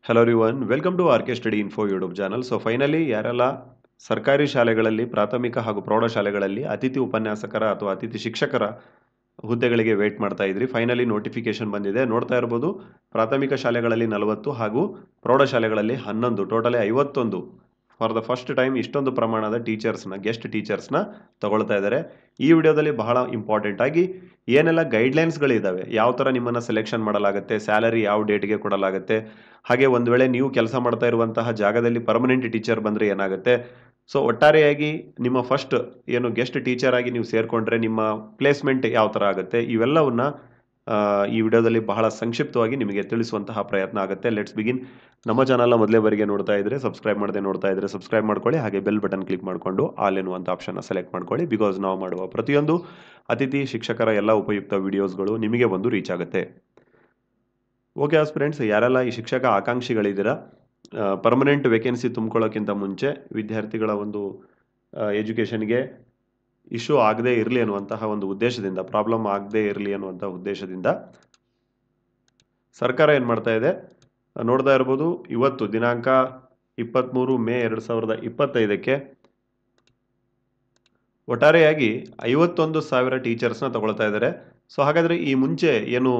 Hello everyone welcome to R K study info YouTube channel. So finally ಯಾರೆಲ್ಲ ಸರ್ಕಾರಿ ಶಾಲೆಗಳಲ್ಲಿ ಪ್ರಾಥಮಿಕ ಹಾಗೂ ಪ್ರೌಢಶಾಲೆಗಳಲ್ಲಿ ಅತಿಥಿ ಉಪನ್ಯಾಸಕರ ಅಥವಾ ಅತಿಥಿ ಶಿಕ್ಷಕರ ಹುದ್ದೆಗಳಿಗೆ ವೇಟ್ ಮಾಡ್ತಾ ಇದ್ರಿ, ಫೈನಲಿ ನೋಟಿಫಿಕೇಶನ್ ಬಂದಿದೆ. ನೋಡ್ತಾ ಇರ್ಬೋದು, ಪ್ರಾಥಮಿಕ ಶಾಲೆಗಳಲ್ಲಿ 40 ಹಾಗೂ ಪ್ರೌಢಶಾಲೆಗಳಲ್ಲಿ 11, totally 51 for the first time ಇಷ್ಟೊಂದು ಪ್ರಮಾಣದ ಗೆಸ್ಟ್ ಟೀಚರ್ಸ್ನ ತಗೊಳ್ತಾ ಇದ್ದಾರೆ. ಈ ವಿಡಿಯೋದಲ್ಲಿ ಬಹಳ ಇಂಪಾರ್ಟೆಂಟ್ ಆಗಿ ಏನೆಲ್ಲ ಗೈಡ್ಲೈನ್ಸ್ಗಳಿದ್ದಾವೆ, ಯಾವ ಥರ ನಿಮ್ಮನ್ನು ಸೆಲೆಕ್ಷನ್ ಮಾಡಲಾಗುತ್ತೆ, ಸ್ಯಾಲರಿ ಯಾವ ಡೇಟ್ಗೆ ಕೊಡಲಾಗುತ್ತೆ, ಹಾಗೆ ಒಂದು ವೇಳೆ ನೀವು ಕೆಲಸ ಮಾಡ್ತಾ ಇರುವಂತಹ ಜಾಗದಲ್ಲಿ ಪರ್ಮನೆಂಟ್ ಟೀಚರ್ ಬಂದರೆ ಏನಾಗುತ್ತೆ, ಸೊ ಒಟ್ಟಾರೆಯಾಗಿ ನಿಮ್ಮ ಫಸ್ಟ್ ಏನು ಗೆಸ್ಟ್ ಟೀಚರ್ ಆಗಿ ನೀವು ಸೇರಿಕೊಂಡ್ರೆ ನಿಮ್ಮ ಪ್ಲೇಸ್ಮೆಂಟ್ ಯಾವ ಥರ ಆಗುತ್ತೆ, ಇವೆಲ್ಲವನ್ನ ಈ ವಿಡಿಯೋದಲ್ಲಿ ಬಹಳ ಸಂಕ್ಷಿಪ್ತವಾಗಿ ನಿಮಗೆ ತಿಳಿಸುವಂತಹ ಪ್ರಯತ್ನ ಆಗುತ್ತೆ. Let's begin. ನಮ್ಮ ಚಾನಲ್ನ ಮೊದಲೇ ಬಾರಿಗೆ ನೋಡ್ತಾ ಇದ್ರೆ ಸಬ್ಸ್ಕ್ರೈಬ್ ಮಾಡದೆ ನೋಡ್ತಾ ಇದ್ರೆ ಸಬ್ಸ್ಕ್ರೈಬ್ ಮಾಡ್ಕೊಳ್ಳಿ, ಹಾಗೆ ಬೆಲ್ ಬಟನ್ ಕ್ಲಿಕ್ ಮಾಡಿಕೊಂಡು ಆಲ್ ಎನ್ನುವಂಥ ಆಪ್ಷನ್ನ ಸೆಲೆಕ್ಟ್ ಮಾಡ್ಕೊಳ್ಳಿ. ಬಿಕಾಸ್ ನಾವು ಮಾಡುವ ಪ್ರತಿಯೊಂದು ಅತಿಥಿ ಶಿಕ್ಷಕರ ಎಲ್ಲ ಉಪಯುಕ್ತ ವಿಡಿಯೋಸ್ಗಳು ನಿಮಗೆ ಬಂದು ರೀಚ್ ಆಗುತ್ತೆ. ಓಕೆ ಆಸ್ಪಿರೆಂಟ್ಸ್, ಯಾರೆಲ್ಲ ಈ ಶಿಕ್ಷಕ ಆಕಾಂಕ್ಷಿಗಳಿದ್ದೀರಾ, ಪರ್ಮನೆಂಟ್ ವೇಕೆನ್ಸಿ ತುಂಬ್ಕೊಳ್ಳೋಕ್ಕಿಂತ ಮುಂಚೆ ವಿದ್ಯಾರ್ಥಿಗಳ ಒಂದು ಎಜುಕೇಷನ್ಗೆ ಇಶ್ಯೂ ಆಗದೇ ಇರಲಿ ಅನ್ನುವಂತಹ ಒಂದು ಉದ್ದೇಶದಿಂದ, ಪ್ರಾಬ್ಲಮ್ ಆಗದೇ ಇರಲಿ ಅನ್ನುವಂಥ ಉದ್ದೇಶದಿಂದ ಸರ್ಕಾರ ಏನು ಮಾಡ್ತಾ ಇದೆ ನೋಡ್ತಾ ಇರ್ಬೋದು. ಇವತ್ತು ದಿನಾಂಕ 23 ಮೇ 2025ಕ್ಕೆ ಒಟ್ಟಾರೆಯಾಗಿ 51,000 ಟೀಚರ್ಸ್ನ ತಗೊಳ್ತಾ ಇದ್ದಾರೆ. ಸೊ ಹಾಗಾದರೆ ಈ ಮುಂಚೆ ಏನು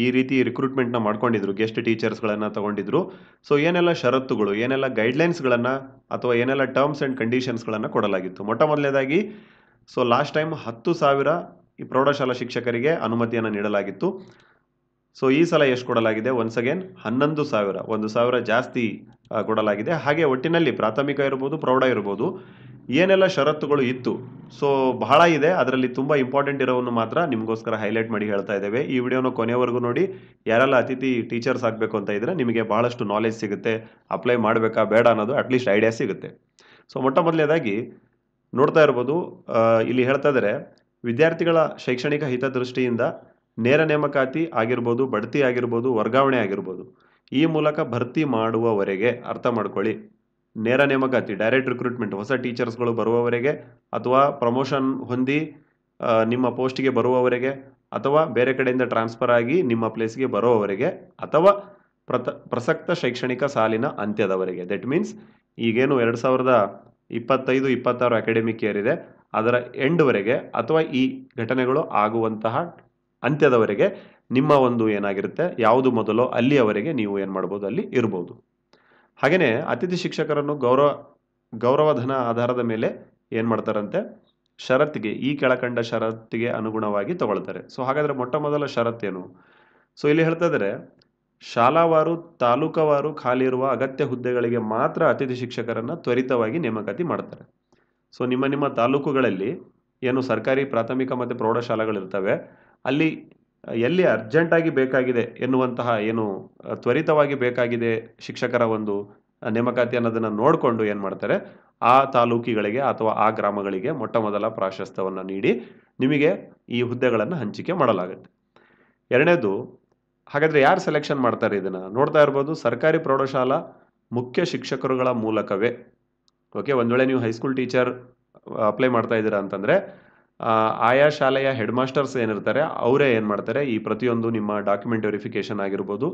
ಈ ರೀತಿ ರಿಕ್ರೂಟ್ಮೆಂಟ್ನ ಮಾಡ್ಕೊಂಡಿದ್ರು, ಗೆಸ್ಟ್ ಟೀಚರ್ಸ್ಗಳನ್ನು ತಗೊಂಡಿದ್ರು, ಸೊ ಏನೆಲ್ಲ ಷರತ್ತುಗಳು, ಏನೆಲ್ಲ ಗೈಡ್ಲೈನ್ಸ್ಗಳನ್ನು ಅಥವಾ ಏನೆಲ್ಲ ಟರ್ಮ್ಸ್ ಆ್ಯಂಡ್ ಕಂಡೀಷನ್ಸ್ಗಳನ್ನು ಕೊಡಲಾಗಿತ್ತು. ಮೊಟ್ಟ ಮೊದಲನೇದಾಗಿ ಸೊ ಲಾಸ್ಟ್ ಟೈಮ್ 10,000 ಈ ಪ್ರೌಢಶಾಲಾ ಶಿಕ್ಷಕರಿಗೆ ಅನುಮತಿಯನ್ನು ನೀಡಲಾಗಿತ್ತು. ಸೊ ಈ ಸಲ ಎಷ್ಟು ಕೊಡಲಾಗಿದೆ, ಒನ್ಸ್ ಅಗೇನ್ 11,000, 1,000 ಜಾಸ್ತಿ ಕೊಡಲಾಗಿದೆ. ಹಾಗೆ ಒಟ್ಟಿನಲ್ಲಿ ಪ್ರಾಥಮಿಕ ಇರ್ಬೋದು, ಪ್ರೌಢ ಇರ್ಬೋದು, ಏನೆಲ್ಲ ಷರತ್ತುಗಳು ಇತ್ತು, ಸೊ ಬಹಳ ಇದೆ. ಅದರಲ್ಲಿ ತುಂಬ ಇಂಪಾರ್ಟೆಂಟ್ ಇರೋವನ್ನು ಮಾತ್ರ ನಿಮಗೋಸ್ಕರ ಹೈಲೈಟ್ ಮಾಡಿ ಹೇಳ್ತಾ ಇದ್ದೇವೆ. ಈ ವಿಡಿಯೋನ ಕೊನೆಯವರೆಗೂ ನೋಡಿ. ಯಾರೆಲ್ಲ ಅತಿಥಿ ಟೀಚರ್ಸ್ ಆಗಬೇಕು ಅಂತ ಇದ್ರೆ ನಿಮಗೆ ಬಹಳಷ್ಟು ನಾಲೆಜ್ ಸಿಗುತ್ತೆ, ಅಪ್ಲೈ ಮಾಡಬೇಕಾ ಬೇಡ ಅನ್ನೋದು ಅಟ್ಲೀಸ್ಟ್ ಐಡಿಯಾ ಸಿಗುತ್ತೆ. ಸೊ ಮೊಟ್ಟ ಮೊದಲನೇದಾಗಿ ನೋಡ್ತಾ ಇರ್ಬೋದು, ಇಲ್ಲಿ ಹೇಳ್ತಾ ಇದ್ದಾರೆ, ವಿದ್ಯಾರ್ಥಿಗಳ ಶೈಕ್ಷಣಿಕ ಹಿತದೃಷ್ಟಿಯಿಂದ ನೇರ ನೇಮಕಾತಿ ಆಗಿರ್ಬೋದು, ಬಡ್ತಿ ಆಗಿರ್ಬೋದು, ವರ್ಗಾವಣೆ ಆಗಿರ್ಬೋದು, ಈ ಮೂಲಕ ಭರ್ತಿ ಮಾಡುವವರೆಗೆ, ಅರ್ಥ ಮಾಡ್ಕೊಳ್ಳಿ, ನೇರ ನೇಮಕಾತಿ ಡೈರೆಕ್ಟ್ ರಿಕ್ರೂಟ್ಮೆಂಟ್ ಹೊಸ ಟೀಚರ್ಸ್ಗಳು ಬರುವವರೆಗೆ, ಅಥವಾ ಪ್ರಮೋಷನ್ ಹೊಂದಿ ನಿಮ್ಮ ಪೋಸ್ಟ್ಗೆ ಬರುವವರೆಗೆ, ಅಥವಾ ಬೇರೆ ಕಡೆಯಿಂದ ಟ್ರಾನ್ಸ್ಫರ್ ಆಗಿ ನಿಮ್ಮ ಪ್ಲೇಸ್ಗೆ ಬರುವವರೆಗೆ, ಅಥವಾ ಪ್ರಸಕ್ತ ಶೈಕ್ಷಣಿಕ ಸಾಲಿನ ಅಂತ್ಯದವರೆಗೆ. ದಟ್ ಮೀನ್ಸ್ ಈಗೇನು 2025-26 ಅಕಾಡೆಮಿಕ್ ಇಯರ್ ಇದೆ, ಅದರ ಎಂಡ್ವರೆಗೆ ಅಥವಾ ಈ ಘಟನೆಗಳು ಆಗುವಂತಹ ಅಂತ್ಯದವರೆಗೆ ನಿಮ್ಮ ಒಂದು ಏನಾಗಿರುತ್ತೆ, ಯಾವುದು ಮೊದಲೋ ಅಲ್ಲಿಯವರೆಗೆ ನೀವು ಏನು ಮಾಡ್ಬೋದು, ಅಲ್ಲಿ ಇರ್ಬೋದು. ಹಾಗೆಯೇ ಅತಿಥಿ ಶಿಕ್ಷಕರನ್ನು ಗೌರವಧನ ಆಧಾರದ ಮೇಲೆ ಏನು ಮಾಡ್ತಾರಂತೆ, ಷರತ್ತಿಗೆ, ಈ ಕೆಳಕಂಡ ಷರತ್ತಿಗೆ ಅನುಗುಣವಾಗಿ ತಗೊಳ್ತಾರೆ. ಸೊ ಹಾಗಾದರೆ ಮೊಟ್ಟ ಮೊದಲ ಷರತ್ತೇನು, ಸೊ ಇಲ್ಲಿ ಹೇಳ್ತಾ ಇದ್ದಾರೆ, ಶಾಲಾವಾರು ತಾಲೂಕವಾರು ಖಾಲಿ ಇರುವ ಅಗತ್ಯ ಹುದ್ದೆಗಳಿಗೆ ಮಾತ್ರ ಅತಿಥಿ ಶಿಕ್ಷಕರನ್ನು ತ್ವರಿತವಾಗಿ ನೇಮಕಾತಿ ಮಾಡ್ತಾರೆ. ಸೊ ನಿಮ್ಮ ತಾಲೂಕುಗಳಲ್ಲಿ ಏನು ಸರ್ಕಾರಿ ಪ್ರಾಥಮಿಕ ಮತ್ತು ಪ್ರೌಢಶಾಲೆಗಳಿರ್ತವೆ, ಅಲ್ಲಿ ಎಲ್ಲಿ ಅರ್ಜೆಂಟಾಗಿ ಬೇಕಾಗಿದೆ ಎನ್ನುವಂತಹ, ಏನು ತ್ವರಿತವಾಗಿ ಬೇಕಾಗಿದೆ ಶಿಕ್ಷಕರ ಒಂದು ನೇಮಕಾತಿ ಅನ್ನೋದನ್ನು ನೋಡಿಕೊಂಡು ಏನು ಮಾಡ್ತಾರೆ, ಆ ತಾಲೂಕಿಗಳಿಗೆ ಅಥವಾ ಆ ಗ್ರಾಮಗಳಿಗೆ ಮೊಟ್ಟ ಮೊದಲ ಪ್ರಾಶಸ್ತ್ಯವನ್ನು ನೀಡಿ ನಿಮಗೆ ಈ ಹುದ್ದೆಗಳನ್ನು ಹಂಚಿಕೆ ಮಾಡಲಾಗುತ್ತೆ. ಎರಡನೇದು, ಹಾಗಾದರೆ ಯಾರು ಸೆಲೆಕ್ಷನ್ ಮಾಡ್ತಾರೆ ಇದನ್ನು ನೋಡ್ತಾ ಇರ್ಬೋದು, ಸರ್ಕಾರಿ ಪ್ರೌಢಶಾಲಾ ಮುಖ್ಯ ಶಿಕ್ಷಕರುಗಳ ಮೂಲಕವೇ. ಓಕೆ, ಒಂದು ವೇಳೆ ನೀವು ಹೈಸ್ಕೂಲ್ ಟೀಚರ್ ಅಪ್ಲೈ ಮಾಡ್ತಾ ಇದ್ದೀರಾ ಅಂತಂದರೆ ಆಯಾ ಶಾಲೆಯ ಹೆಡ್ ಮಾಸ್ಟರ್ಸ್ ಏನಿರ್ತಾರೆ ಅವರೇ ಏನು ಮಾಡ್ತಾರೆ, ಈ ಪ್ರತಿಯೊಂದು ನಿಮ್ಮ ಡಾಕ್ಯುಮೆಂಟ್ ವೆರಿಫಿಕೇಷನ್ ಆಗಿರ್ಬೋದು,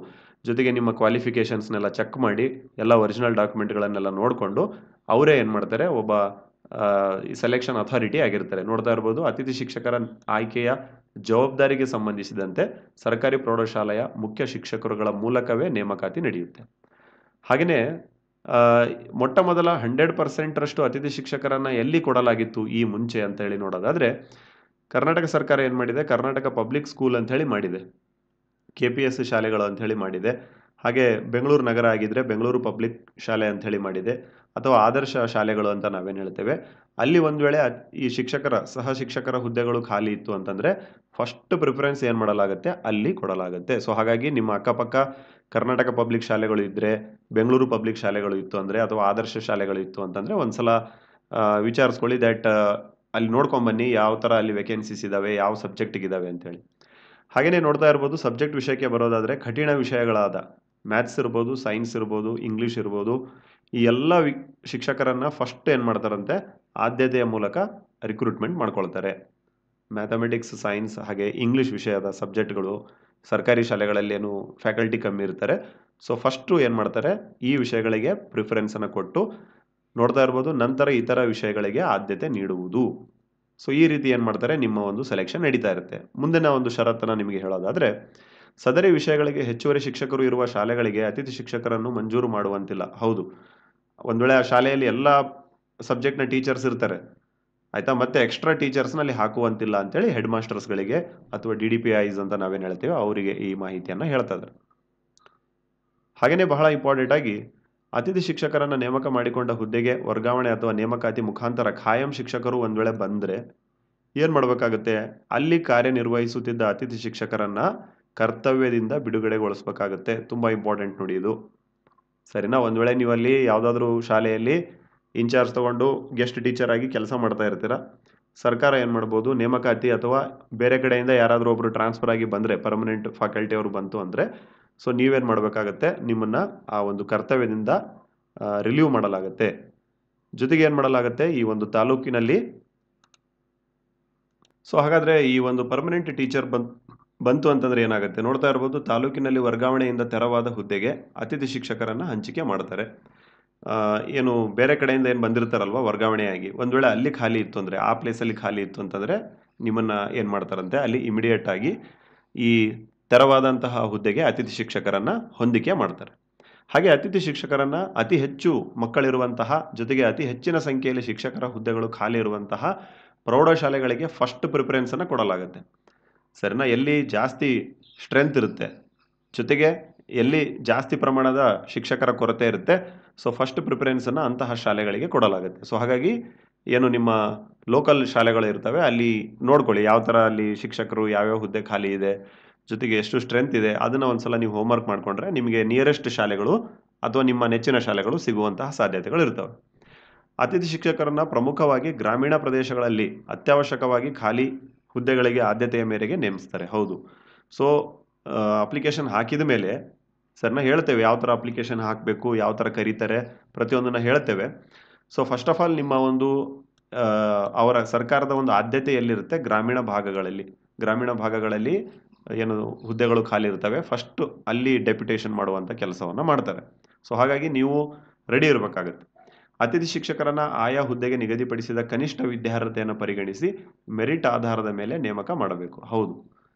ಜೊತೆಗೆ ನಿಮ್ಮ ಕ್ವಾಲಿಫಿಕೇಷನ್ಸ್ನೆಲ್ಲ ಚೆಕ್ ಮಾಡಿ ಎಲ್ಲ ಒರಿಜಿನಲ್ ಡಾಕ್ಯುಮೆಂಟ್ಗಳನ್ನೆಲ್ಲ ನೋಡಿಕೊಂಡು ಅವರೇ ಏನು ಮಾಡ್ತಾರೆ, ಒಬ್ಬ ಸೆಲೆಕ್ಷನ್ ಅಥಾರಿಟಿ ಆಗಿರ್ತಾರೆ. ನೋಡ್ತಾ ಇರ್ಬೋದು, ಅತಿಥಿ ಶಿಕ್ಷಕರ ಆಯ್ಕೆಯ ಜವಾಬ್ದಾರಿಗೆ ಸಂಬಂಧಿಸಿದಂತೆ ಸರ್ಕಾರಿ ಪ್ರೌಢಶಾಲೆಯ ಮುಖ್ಯ ಶಿಕ್ಷಕರುಗಳ ಮೂಲಕವೇ ನೇಮಕಾತಿ ನಡೆಯುತ್ತೆ. ಹಾಗೆಯೇ ಮೊಟ್ಟ ಮೊದಲ 100% ಅತಿಥಿ ಶಿಕ್ಷಕರನ್ನು ಎಲ್ಲಿ ಕೊಡಲಾಗಿತ್ತು ಈ ಮುಂಚೆ ಅಂತ ಹೇಳಿ ನೋಡೋದಾದರೆ, ಕರ್ನಾಟಕ ಸರ್ಕಾರ ಏನು ಮಾಡಿದೆ, ಕರ್ನಾಟಕ ಪಬ್ಲಿಕ್ ಸ್ಕೂಲ್ ಅಂತ ಹೇಳಿ ಮಾಡಿದೆ, KPS ಶಾಲೆಗಳು ಅಂತ ಹೇಳಿ ಮಾಡಿದೆ. ಹಾಗೆ ಬೆಂಗಳೂರು ನಗರ ಆಗಿದ್ರೆ ಬೆಂಗಳೂರು ಪಬ್ಲಿಕ್ ಶಾಲೆ ಅಂತ ಹೇಳಿ ಮಾಡಿದೆ, ಅಥವಾ ಆದರ್ಶ ಶಾಲೆಗಳು ಅಂತ ನಾವೇನು ಹೇಳ್ತೇವೆ. ಅಲ್ಲಿ ಒಂದು ವೇಳೆ ಈ ಸಹ ಶಿಕ್ಷಕರ ಹುದ್ದೆಗಳು ಖಾಲಿ ಇತ್ತು ಅಂತಂದರೆ ಫಸ್ಟ್ ಪ್ರಿಫರೆನ್ಸ್ ಏನು ಮಾಡಲಾಗುತ್ತೆ, ಅಲ್ಲಿ ಕೊಡಲಾಗುತ್ತೆ. ಸೊ ಹಾಗಾಗಿ ನಿಮ್ಮ ಅಕ್ಕಪಕ್ಕ ಕರ್ನಾಟಕ ಪಬ್ಲಿಕ್ ಶಾಲೆಗಳು ಇದ್ದರೆ, ಬೆಂಗಳೂರು ಪಬ್ಲಿಕ್ ಶಾಲೆಗಳು ಇತ್ತು ಅಂದರೆ, ಅಥವಾ ಆದರ್ಶ ಶಾಲೆಗಳು ಇತ್ತು ಅಂತಂದರೆ ಒಂದ್ಸಲ ವಿಚಾರಿಸ್ಕೊಳ್ಳಿ, ದ್ಯಾಟ್ ಅಲ್ಲಿ ನೋಡ್ಕೊಂಬನ್ನಿ ಯಾವ ಥರ ಅಲ್ಲಿ ವೇಕೆನ್ಸೀಸ್ ಇದ್ದಾವೆ, ಯಾವ ಸಬ್ಜೆಕ್ಟಿಗಿದ್ದಾವೆ ಅಂತೇಳಿ. ಹಾಗೆಯೇ ನೋಡ್ತಾ ಇರ್ಬೋದು, ಸಬ್ಜೆಕ್ಟ್ ವಿಷಯಕ್ಕೆ ಬರೋದಾದರೆ ಕಠಿಣ ವಿಷಯಗಳಾದ ಮ್ಯಾಥ್ಸ್ ಇರ್ಬೋದು, ಸೈನ್ಸ್ ಇರ್ಬೋದು, ಇಂಗ್ಲೀಷ್ ಇರ್ಬೋದು, ಈ ಎಲ್ಲ ಶಿಕ್ಷಕರನ್ನು ಫಸ್ಟ್ ಏನು ಮಾಡ್ತಾರಂತೆ, ಆದ್ಯತೆಯ ಮೂಲಕ ರಿಕ್ರೂಟ್ಮೆಂಟ್ ಮಾಡ್ಕೊಳ್ತಾರೆ. ಮ್ಯಾಥಮೆಟಿಕ್ಸ್, ಸೈನ್ಸ್ ಹಾಗೆ ಇಂಗ್ಲೀಷ್ ವಿಷಯದ ಸಬ್ಜೆಕ್ಟ್ಗಳು ಸರ್ಕಾರಿ ಶಾಲೆಗಳಲ್ಲಿ ಏನು ಫ್ಯಾಕಲ್ಟಿ ಕಮ್ಮಿ ಇರ್ತಾರೆ. ಸೊ ಫಸ್ಟು ಏನು ಮಾಡ್ತಾರೆ, ಈ ವಿಷಯಗಳಿಗೆ ಪ್ರಿಫರೆನ್ಸನ್ನು ಕೊಟ್ಟು ನೋಡ್ತಾ ಇರ್ಬೋದು, ನಂತರ ಇತರ ವಿಷಯಗಳಿಗೆ ಆದ್ಯತೆ ನೀಡುವುದು. ಸೊ ಈ ರೀತಿ ಏನು ಮಾಡ್ತಾರೆ, ನಿಮ್ಮ ಒಂದು ಸೆಲೆಕ್ಷನ್ ನಡೀತಾ ಇರುತ್ತೆ. ಮುಂದಿನ ಒಂದು ಷರತ್ತನ್ನು ನಿಮಗೆ ಹೇಳೋದಾದರೆ, ಸದರಿ ವಿಷಯಗಳಿಗೆ ಹೆಚ್ಚುವರಿ ಶಿಕ್ಷಕರು ಇರುವ ಶಾಲೆಗಳಿಗೆ ಅತಿಥಿ ಶಿಕ್ಷಕರನ್ನು ಮಂಜೂರು ಮಾಡುವಂತಿಲ್ಲ. ಹೌದು, ಒಂದು ವೇಳೆ ಆ ಶಾಲೆಯಲ್ಲಿ ಎಲ್ಲ ಸಬ್ಜೆಕ್ಟ್ನ ಟೀಚರ್ಸ್ ಇರ್ತಾರೆ ಆಯಿತಾ, ಮತ್ತೆ ಎಕ್ಸ್ಟ್ರಾ ಟೀಚರ್ಸ್ನಲ್ಲಿ ಹಾಕುವಂತಿಲ್ಲ ಅಂತೇಳಿ ಹೆಡ್ ಮಾಸ್ಟರ್ಸ್ಗಳಿಗೆ ಅಥವಾ DDPIs ಅಂತ ನಾವೇನು ಹೇಳ್ತೀವಿ ಅವರಿಗೆ ಈ ಮಾಹಿತಿಯನ್ನು ಹೇಳ್ತಾ ಇದ್ದಾರೆ. ಹಾಗೆಯೇ ಬಹಳ ಇಂಪಾರ್ಟೆಂಟ್ ಆಗಿ, ಅತಿಥಿ ಶಿಕ್ಷಕರನ್ನು ನೇಮಕ ಮಾಡಿಕೊಂಡ ಹುದ್ದೆಗೆ ವರ್ಗಾವಣೆ ಅಥವಾ ನೇಮಕಾತಿ ಮುಖಾಂತರ ಖಾಯಂ ಶಿಕ್ಷಕರು ಒಂದು ವೇಳೆ ಬಂದರೆ ಏನು ಮಾಡಬೇಕಾಗುತ್ತೆ, ಅಲ್ಲಿ ಕಾರ್ಯನಿರ್ವಹಿಸುತ್ತಿದ್ದ ಅತಿಥಿ ಶಿಕ್ಷಕರನ್ನು ಕರ್ತವ್ಯದಿಂದ ಬಿಡುಗಡೆಗೊಳಿಸಬೇಕಾಗುತ್ತೆ. ತುಂಬ ಇಂಪಾರ್ಟೆಂಟ್ ನೋಡಿ ಇದು, ಸರಿನಾ. ಒಂದು ವೇಳೆ ನೀವು ಅಲ್ಲಿ ಯಾವುದಾದ್ರೂ ಶಾಲೆಯಲ್ಲಿ ಇನ್ಚಾರ್ಜ್ ತೊಗೊಂಡು ಗೆಸ್ಟ್ ಟೀಚರ್ ಆಗಿ ಕೆಲಸ ಮಾಡ್ತಾ ಇರ್ತೀರ, ಸರ್ಕಾರ ಏನು ಮಾಡ್ಬೋದು, ನೇಮಕಾತಿ ಅಥವಾ ಬೇರೆ ಕಡೆಯಿಂದ ಯಾರಾದರೂ ಒಬ್ಬರು ಟ್ರಾನ್ಸ್ಫರ್ ಆಗಿ ಬಂದರೆ, ಪರ್ಮನೆಂಟ್ ಫ್ಯಾಕಲ್ಟಿ ಅವರು ಬಂತು ಅಂದರೆ, ಸೊ ನೀವೇನು ಮಾಡಬೇಕಾಗತ್ತೆ, ನಿಮ್ಮನ್ನು ಆ ಒಂದು ಕರ್ತವ್ಯದಿಂದ ರಿಲೀವ್ ಮಾಡಲಾಗುತ್ತೆ. ಜೊತೆಗೆ ಏನು ಮಾಡಲಾಗುತ್ತೆ, ಈ ಒಂದು ತಾಲೂಕಿನಲ್ಲಿ, ಸೊ ಹಾಗಾದರೆ ಈ ಒಂದು ಪರ್ಮನೆಂಟ್ ಟೀಚರ್ ಬಂತು ಅಂತಂದರೆ ಏನಾಗುತ್ತೆ ನೋಡ್ತಾ ಇರ್ಬೋದು, ತಾಲೂಕಿನಲ್ಲಿ ವರ್ಗಾವಣೆಯಿಂದ ತೆರವಾದ ಹುದ್ದೆಗೆ ಅತಿಥಿ ಶಿಕ್ಷಕರನ್ನು ಹಂಚಿಕೆ ಮಾಡ್ತಾರೆ. ಏನು ಬೇರೆ ಕಡೆಯಿಂದ ಏನು ಬಂದಿರ್ತಾರಲ್ವ ವರ್ಗಾವಣೆಯಾಗಿ, ಒಂದು ವೇಳೆ ಅಲ್ಲಿ ಖಾಲಿ ಇತ್ತು ಅಂದರೆ, ಆ ಪ್ಲೇಸಲ್ಲಿ ಖಾಲಿ ಇತ್ತು ಅಂತಂದರೆ ನಿಮ್ಮನ್ನು ಏನು ಮಾಡ್ತಾರಂತೆ, ಅಲ್ಲಿ ಇಮಿಡಿಯೇಟ್ ಆಗಿ ಈ ತೆರವಾದಂತಹ ಹುದ್ದೆಗೆ ಅತಿಥಿ ಶಿಕ್ಷಕರನ್ನು ಹೊಂದಿಕೆ ಮಾಡ್ತಾರೆ. ಹಾಗೆ ಅತಿಥಿ ಶಿಕ್ಷಕರನ್ನು ಅತಿ ಹೆಚ್ಚು ಮಕ್ಕಳಿರುವಂತಹ, ಜೊತೆಗೆ ಅತಿ ಹೆಚ್ಚಿನ ಸಂಖ್ಯೆಯಲ್ಲಿ ಶಿಕ್ಷಕರ ಹುದ್ದೆಗಳು ಖಾಲಿ ಇರುವಂತಹ ಪ್ರೌಢಶಾಲೆಗಳಿಗೆ ಫಸ್ಟ್ ಪ್ರಿಫರೆನ್ಸನ್ನು ಕೊಡಲಾಗುತ್ತೆ. ಸರಿನಾ. ಎಲ್ಲಿ ಜಾಸ್ತಿ ಸ್ಟ್ರೆಂತ್ ಇರುತ್ತೆ, ಜೊತೆಗೆ ಎಲ್ಲಿ ಜಾಸ್ತಿ ಪ್ರಮಾಣದ ಶಿಕ್ಷಕರ ಕೊರತೆ ಇರುತ್ತೆ, ಸೊ ಫಸ್ಟ್ ಪ್ರಿಫರೆನ್ಸನ್ನು ಅಂತಹ ಶಾಲೆಗಳಿಗೆ ಕೊಡಲಾಗುತ್ತೆ. ಸೊ ಹಾಗಾಗಿ ಏನು ನಿಮ್ಮ ಲೋಕಲ್ ಶಾಲೆಗಳು ಇರ್ತವೆ ಅಲ್ಲಿ ನೋಡ್ಕೊಳ್ಳಿ, ಯಾವ ಥರ ಅಲ್ಲಿ ಶಿಕ್ಷಕರು ಯಾವ್ಯಾವ ಹುದ್ದೆ ಖಾಲಿ ಇದೆ, ಜೊತೆಗೆ ಎಷ್ಟು ಸ್ಟ್ರೆಂತ್ ಇದೆ, ಅದನ್ನು ಒಂದ್ಸಲ ನೀವು ಹೋಮ್ವರ್ಕ್ ಮಾಡಿಕೊಂಡ್ರೆ ನಿಮಗೆ ನಿಯರೆಸ್ಟ್ ಶಾಲೆಗಳು ಅಥವಾ ನಿಮ್ಮ ನೆಚ್ಚಿನ ಶಾಲೆಗಳು ಸಿಗುವಂತಹ ಸಾಧ್ಯತೆಗಳು ಇರ್ತವೆ. ಅತಿಥಿ ಶಿಕ್ಷಕರನ್ನು ಪ್ರಮುಖವಾಗಿ ಗ್ರಾಮೀಣ ಪ್ರದೇಶಗಳಲ್ಲಿ ಅತ್ಯವಶ್ಯಕವಾಗಿ ಖಾಲಿ ಹುದ್ದೆಗಳಿಗೆ ಆದ್ಯತೆಯ ಮೇರೆಗೆ ನೇಮಿಸ್ತಾರೆ. ಹೌದು, ಸೊ ಅಪ್ಲಿಕೇಶನ್ ಹಾಕಿದ ಮೇಲೆ ಸರ್ನ ಹೇಳ್ತೇವೆ ಯಾವ ಥರ ಅಪ್ಲಿಕೇಶನ್ ಹಾಕಬೇಕು, ಯಾವ ಥರ ಕರೀತಾರೆ, ಪ್ರತಿಯೊಂದನ್ನು ಹೇಳ್ತೇವೆ. ಸೊ ಫಸ್ಟ್ ಆಫ್ ಆಲ್ ನಿಮ್ಮ ಒಂದು ಅವರ ಸರ್ಕಾರದ ಒಂದು ಆದ್ಯತೆ ಎಲ್ಲಿರುತ್ತೆ, ಗ್ರಾಮೀಣ ಭಾಗಗಳಲ್ಲಿ ಏನು ಹುದ್ದೆಗಳು ಖಾಲಿ ಇರ್ತವೆ, ಫಸ್ಟ್ ಅಲ್ಲಿ ಡೆಪ್ಯುಟೇಷನ್ ಮಾಡುವಂಥ ಕೆಲಸವನ್ನು ಮಾಡ್ತಾರೆ. ಸೊ ಹಾಗಾಗಿ ನೀವು ರೆಡಿ ಇರಬೇಕಾಗತ್ತೆ. ಅತಿಥಿ ಶಿಕ್ಷಕರನ್ನು ಆಯಾ ಹುದ್ದೆಗೆ ನಿಗದಿಪಡಿಸಿದ ಕನಿಷ್ಠ ವಿದ್ಯಾರ್ಹತೆಯನ್ನು ಪರಿಗಣಿಸಿ ಮೆರಿಟ್ ಆಧಾರದ ಮೇಲೆ ನೇಮಕ ಮಾಡಬೇಕು. ಹೌದು,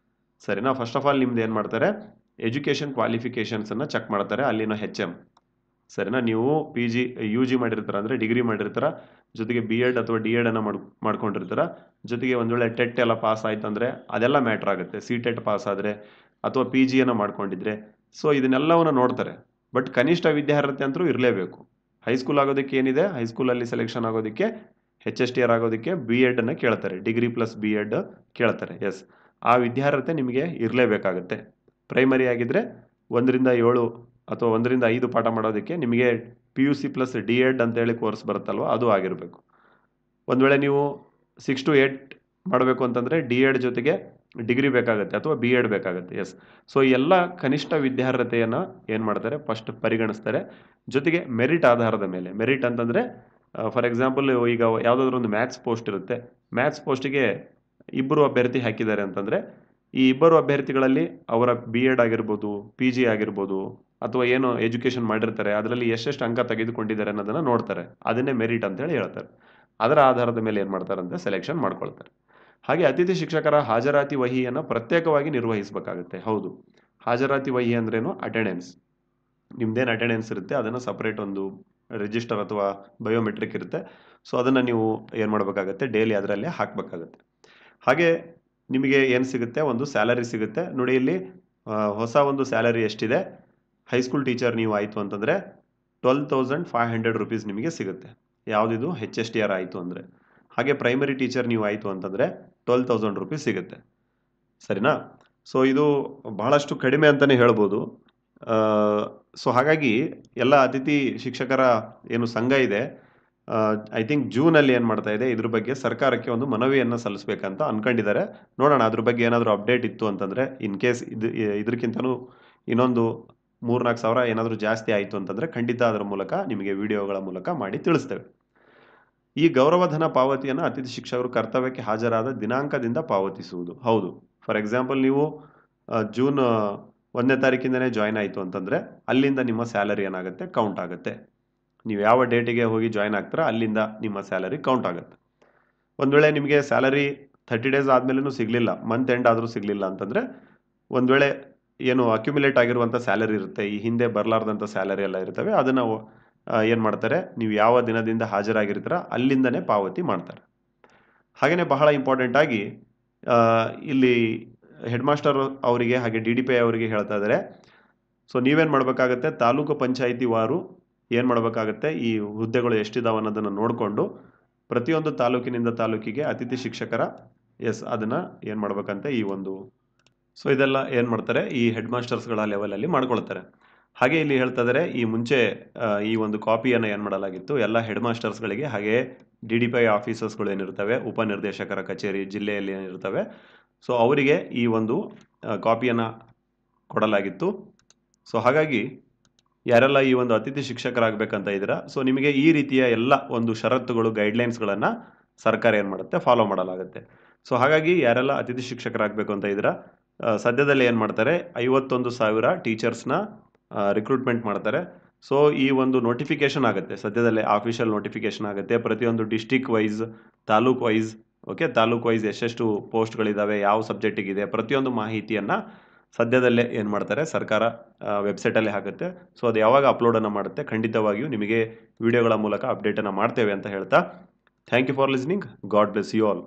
ಸರಿನಾ. ಫಸ್ಟ್ ಆಫ್ ಆಲ್ ನಿಮ್ದು ಏನು ಮಾಡ್ತಾರೆ, ಎಜುಕೇಷನ್ ಕ್ವಾಲಿಫಿಕೇಷನ್ಸನ್ನು ಚೆಕ್ ಮಾಡ್ತಾರೆ ಅಲ್ಲಿನ HM. ಸರಿನಾ. ನೀವು UG ಮಾಡಿರ್ತೀರ ಅಂದರೆ ಡಿಗ್ರಿ ಮಾಡಿರ್ತೀರ, ಜೊತೆಗೆ BEd ಅಥವಾ DEd ಅನ್ನು ಮಾಡ್ಕೊಂಡಿರ್ತೀರ, ಜೊತೆಗೆ ಒಂದು ವೇಳೆ ಟೆಟ್ ಎಲ್ಲ ಪಾಸ್ ಆಯ್ತು ಅಂದರೆ ಅದೆಲ್ಲ ಮ್ಯಾಟ್ರ್ ಆಗುತ್ತೆ. CTET ಪಾಸ್ ಆದರೆ ಅಥವಾ PG ಅನ್ನು ಮಾಡ್ಕೊಂಡಿದ್ರೆ, ಸೊ ಇದನ್ನೆಲ್ಲವನ್ನು ನೋಡ್ತಾರೆ. ಬಟ್ ಕನಿಷ್ಠ ವಿದ್ಯಾರ್ಹತೆ ಅಂತೂ ಇರಲೇಬೇಕು. ಹೈಸ್ಕೂಲ್ ಆಗೋದಕ್ಕೆ ಏನಿದೆ, ಹೈಸ್ಕೂಲಲ್ಲಿ ಸೆಲೆಕ್ಷನ್ ಆಗೋದಕ್ಕೆ HSTR ಆಗೋದಕ್ಕೆ BEd ಅನ್ನು ಕೇಳ್ತಾರೆ, ಡಿಗ್ರಿ ಪ್ಲಸ್ BEd ಕೇಳ್ತಾರೆ. ಎಸ್, ಆ ವಿದ್ಯಾರ್ಹತೆ ನಿಮಗೆ ಇರಲೇಬೇಕಾಗುತ್ತೆ. ಪ್ರೈಮರಿ ಆಗಿದ್ದರೆ 1ರಿಂದ 7 ಅಥವಾ 1ರಿಂದ 5 ಪಾಠ ಮಾಡೋದಕ್ಕೆ ನಿಮಗೆ PUC ಪ್ಲಸ್ DEd ಅಂತೇಳಿ ಕೋರ್ಸ್ ಬರುತ್ತಲ್ವ, ಅದು ಆಗಿರಬೇಕು. ಒಂದು ವೇಳೆ ನೀವು 6 to 8 ಮಾಡಬೇಕು ಅಂತಂದರೆ DEd ಜೊತೆಗೆ ಡಿಗ್ರಿ ಬೇಕಾಗುತ್ತೆ ಅಥವಾ BEd ಬೇಕಾಗುತ್ತೆ. ಎಸ್, ಸೊ ಎಲ್ಲ ಕನಿಷ್ಠ ವಿದ್ಯಾರ್ಹತೆಯನ್ನು ಏನು ಮಾಡ್ತಾರೆ, ಫಸ್ಟ್ ಪರಿಗಣಿಸ್ತಾರೆ. ಜೊತೆಗೆ ಮೆರಿಟ್ ಆಧಾರದ ಮೇಲೆ, ಮೆರಿಟ್ ಅಂತಂದರೆ ಫಾರ್ ಎಕ್ಸಾಂಪಲ್ ಈಗ ಯಾವುದಾದ್ರೂ ಒಂದು ಮ್ಯಾಥ್ಸ್ ಪೋಸ್ಟ್ ಇರುತ್ತೆ, ಮ್ಯಾಥ್ಸ್ ಪೋಸ್ಟಿಗೆ 2 ಅಭ್ಯರ್ಥಿ ಹಾಕಿದ್ದಾರೆ ಅಂತಂದರೆ ಈ 2 ಅಭ್ಯರ್ಥಿಗಳಲ್ಲಿ ಅವರ BEd ಆಗಿರ್ಬೋದು, PG ಆಗಿರ್ಬೋದು, ಅಥವಾ ಏನು ಎಜುಕೇಷನ್ ಮಾಡಿರ್ತಾರೆ ಅದರಲ್ಲಿ ಎಷ್ಟೆಷ್ಟು ಅಂಕ ತೆಗೆದುಕೊಂಡಿದ್ದಾರೆ ಅನ್ನೋದನ್ನು ನೋಡ್ತಾರೆ. ಅದನ್ನೇ ಮೆರಿಟ್ ಅಂತೇಳಿ ಹೇಳ್ತಾರೆ. ಅದರ ಆಧಾರದ ಮೇಲೆ ಏನು ಮಾಡ್ತಾರಂತೆ, ಸೆಲೆಕ್ಷನ್ ಮಾಡ್ಕೊಳ್ತಾರೆ. ಹಾಗೆ ಅತಿಥಿ ಶಿಕ್ಷಕರ ಹಾಜರಾತಿ ವಹಿಯನ್ನು ಪ್ರತ್ಯೇಕವಾಗಿ ನಿರ್ವಹಿಸಬೇಕಾಗುತ್ತೆ. ಹೌದು, ಹಾಜರಾತಿ ವಹಿ ಅಂದ್ರೇನು, ಅಟೆಂಡೆನ್ಸ್. ನಿಮ್ದೇನು ಅಟೆಂಡೆನ್ಸ್ ಇರುತ್ತೆ ಅದನ್ನು ಸಪ್ರೇಟ್ ಒಂದು ರಿಜಿಸ್ಟರ್ ಅಥವಾ ಬಯೋಮೆಟ್ರಿಕ್ ಇರುತ್ತೆ. ಸೊ ಅದನ್ನು ನೀವು ಏನು ಮಾಡಬೇಕಾಗತ್ತೆ, ಡೈಲಿ ಅದರಲ್ಲೇ ಹಾಕಬೇಕಾಗತ್ತೆ. ಹಾಗೆ ನಿಮಗೆ ಏನು ಸಿಗುತ್ತೆ, ಒಂದು ಸ್ಯಾಲರಿ ಸಿಗುತ್ತೆ ನೋಡಿ. ಇಲ್ಲಿ ಹೊಸ ಒಂದು ಸ್ಯಾಲರಿ ಎಷ್ಟಿದೆ, ಹೈಸ್ಕೂಲ್ ಟೀಚರ್ ನೀವು ಆಯಿತು ಅಂತಂದರೆ 12,500 ರೂಪೀಸ್ ನಿಮಗೆ ಸಿಗುತ್ತೆ. ಯಾವುದಿದು, HSTR ಆಯಿತು ಅಂದರೆ. ಹಾಗೆ ಪ್ರೈಮರಿ ಟೀಚರ್ ನೀವು ಆಯಿತು ಅಂತಂದರೆ 12,000 ರೂಪೀಸ್ ಸಿಗುತ್ತೆ. ಸರಿನಾ. ಸೊ ಇದು ಬಹಳಷ್ಟು ಕಡಿಮೆ ಅಂತಲೇ ಹೇಳ್ಬೋದು. ಸೊ ಹಾಗಾಗಿ ಎಲ್ಲ ಅತಿಥಿ ಶಿಕ್ಷಕರ ಏನು ಸಂಘ ಇದೆ, ಐ ಥಿಂಕ್ ಜೂನಲ್ಲಿ ಏನು ಮಾಡ್ತಾ ಇದೆ, ಇದ್ರ ಬಗ್ಗೆ ಸರ್ಕಾರಕ್ಕೆ ಒಂದು ಮನವಿಯನ್ನು ಸಲ್ಲಿಸಬೇಕಂತ ಅಂದ್ಕೊಂಡಿದ್ದಾರೆ. ನೋಡೋಣ ಅದ್ರ ಬಗ್ಗೆ ಏನಾದರೂ ಅಪ್ಡೇಟ್ ಇತ್ತು ಅಂತಂದರೆ, ಇನ್ ಕೇಸ್ ಇದಕ್ಕಿಂತಲೂ ಇನ್ನೊಂದು 3-4 ಸಾವಿರ ಏನಾದರೂ ಜಾಸ್ತಿ ಆಯಿತು ಅಂತಂದರೆ ಖಂಡಿತ ಅದರ ಮೂಲಕ ನಿಮಗೆ ವಿಡಿಯೋಗಳ ಮೂಲಕ ಮಾಡಿ ತಿಳಿಸ್ತೇವೆ. ಈ ಗೌರವಧನ ಪಾವತಿಯನ್ನು ಅತಿಥಿ ಶಿಕ್ಷಕರು ಕರ್ತವ್ಯಕ್ಕೆ ಹಾಜರಾದ ದಿನಾಂಕದಿಂದ ಪಾವತಿಸುವುದು. ಹೌದು, ಫಾರ್ ಎಕ್ಸಾಂಪಲ್ ನೀವು ಜೂನ್ 1ನೇ ತಾರೀಕಿಂದನೇ ಜಾಯ್ನ್ ಆಯಿತು ಅಂತಂದರೆ ಅಲ್ಲಿಂದ ನಿಮ್ಮ ಸ್ಯಾಲರಿ ಏನಾಗುತ್ತೆ ಕೌಂಟ್ ಆಗುತ್ತೆ. ನೀವು ಯಾವ ಡೇಟಿಗೆ ಹೋಗಿ ಜಾಯ್ನ್ ಆಗ್ತೀರಾ ಅಲ್ಲಿಂದ ನಿಮ್ಮ ಸ್ಯಾಲರಿ ಕೌಂಟ್ ಆಗುತ್ತೆ. ಒಂದು ವೇಳೆ ನಿಮಗೆ ಸ್ಯಾಲರಿ 30 ಡೇಸ್ ಆದಮೇಲೂ ಸಿಗಲಿಲ್ಲ, ಮಂತ್ ಎಂಡ್ ಆದರೂ ಸಿಗಲಿಲ್ಲ ಅಂತಂದರೆ, ಒಂದು ವೇಳೆ ಏನು ಅಕ್ಯುಮುಲೇಟ್ ಆಗಿರುವಂಥ ಸ್ಯಾಲರಿ ಇರುತ್ತೆ, ಈ ಹಿಂದೆ ಬರಲಾರ್ದಂಥ ಸ್ಯಾಲರಿ ಎಲ್ಲ ಇರ್ತವೆ, ಅದನ್ನು ಏನು ಮಾಡ್ತಾರೆ, ನೀವು ಯಾವ ದಿನದಿಂದ ಹಾಜರಾಗಿರ್ತೀರ ಅಲ್ಲಿಂದನೇ ಪಾವತಿ ಮಾಡ್ತಾರೆ. ಹಾಗೆಯೇ ಬಹಳ ಇಂಪಾರ್ಟೆಂಟ್ ಆಗಿ ಇಲ್ಲಿ ಹೆಡ್ ಮಾಸ್ಟರ್ ಅವರಿಗೆ ಹಾಗೆ DDPI ಅವರಿಗೆ ಹೇಳ್ತಾ ಇದ್ದಾರೆ. ಸೊ ನೀವೇನು ಮಾಡಬೇಕಾಗತ್ತೆ, ತಾಲೂಕು ಪಂಚಾಯಿತಿ ವಾರು ಏನು ಮಾಡಬೇಕಾಗತ್ತೆ, ಈ ಹುದ್ದೆಗಳು ಎಷ್ಟಿದಾವೆ ಅನ್ನೋದನ್ನು ನೋಡಿಕೊಂಡು ಪ್ರತಿಯೊಂದು ತಾಲೂಕಿನಿಂದ ತಾಲೂಕಿಗೆ ಅತಿಥಿ ಶಿಕ್ಷಕರ ಅದನ್ನು ಏನು ಮಾಡ್ಬೇಕಂತೆ ಈ ಒಂದು ಸೊ ಇದೆಲ್ಲ ಏನು ಮಾಡ್ತಾರೆ, ಈ ಹೆಡ್ ಮಾಸ್ಟರ್ಸ್ಗಳ ಲೆವೆಲಲ್ಲಿ ಮಾಡ್ಕೊಳ್ತಾರೆ. ಹಾಗೆ ಇಲ್ಲಿ ಹೇಳ್ತಾ ಇದ್ದಾರೆ, ಈ ಮುಂಚೆ ಈ ಒಂದು ಕಾಪಿಯನ್ನು ಏನು ಮಾಡಲಾಗಿತ್ತು ಎಲ್ಲ ಹೆಡ್ ಮಾಸ್ಟರ್ಸ್ಗಳಿಗೆ, ಹಾಗೆ DDPI ಆಫೀಸರ್ಸ್ಗಳು ಏನಿರ್ತವೆ, ಉಪನಿರ್ದೇಶಕರ ಕಚೇರಿ ಜಿಲ್ಲೆಯಲ್ಲಿ ಏನಿರ್ತವೆ, ಸೊ ಅವರಿಗೆ ಈ ಒಂದು ಕಾಪಿಯನ್ನು ಕೊಡಲಾಗಿತ್ತು. ಸೊ ಹಾಗಾಗಿ ಯಾರೆಲ್ಲ ಈ ಒಂದು ಅತಿಥಿ ಶಿಕ್ಷಕರಾಗಬೇಕಂತ ಇದ್ದೀರಾ, ಸೊ ನಿಮಗೆ ಈ ರೀತಿಯ ಎಲ್ಲ ಒಂದು ಷರತ್ತುಗಳು ಗೈಡ್ಲೈನ್ಸ್ಗಳನ್ನು ಸರ್ಕಾರ ಏನು ಮಾಡುತ್ತೆ, ಫಾಲೋ ಮಾಡಲಾಗುತ್ತೆ. ಸೊ ಹಾಗಾಗಿ ಯಾರೆಲ್ಲ ಅತಿಥಿ ಶಿಕ್ಷಕರಾಗಬೇಕು ಅಂತ ಇದ್ದೀರಾ, ಸದ್ಯದಲ್ಲಿ ಏನು ಮಾಡ್ತಾರೆ, 51,000 ಟೀಚರ್ಸ್ನ ರಿಕ್ರೂಟ್ಮೆಂಟ್ ಮಾಡ್ತಾರೆ. ಸೊ ಈ ಒಂದು ನೋಟಿಫಿಕೇಶನ್ ಆಗುತ್ತೆ, ಸದ್ಯದಲ್ಲೇ ಆಫಿಷಿಯಲ್ ನೋಟಿಫಿಕೇಶನ್ ಆಗುತ್ತೆ. ಪ್ರತಿಯೊಂದು district wise, taluk wise, taluk wise ಎಷ್ಟೆಷ್ಟು ಪೋಸ್ಟ್ಗಳಿದ್ದಾವೆ, ಯಾವ ಸಬ್ಜೆಕ್ಟಿಗಿದೆ, ಪ್ರತಿಯೊಂದು ಮಾಹಿತಿಯನ್ನು ಸದ್ಯದಲ್ಲೇ ಏನು ಮಾಡ್ತಾರೆ, ಸರ್ಕಾರ ವೆಬ್ಸೈಟಲ್ಲಿ ಹಾಕುತ್ತೆ. ಸೊ ಅದು ಯಾವಾಗ ಅಪ್ಲೋಡನ್ನು ಮಾಡುತ್ತೆ, ಖಂಡಿತವಾಗಿಯೂ ನಿಮಗೆ ವಿಡಿಯೋಗಳ ಮೂಲಕ ಅಪ್ಡೇಟನ್ನು ಮಾಡ್ತೇವೆ ಅಂತ ಹೇಳ್ತಾ, thank you for listening. God bless you all.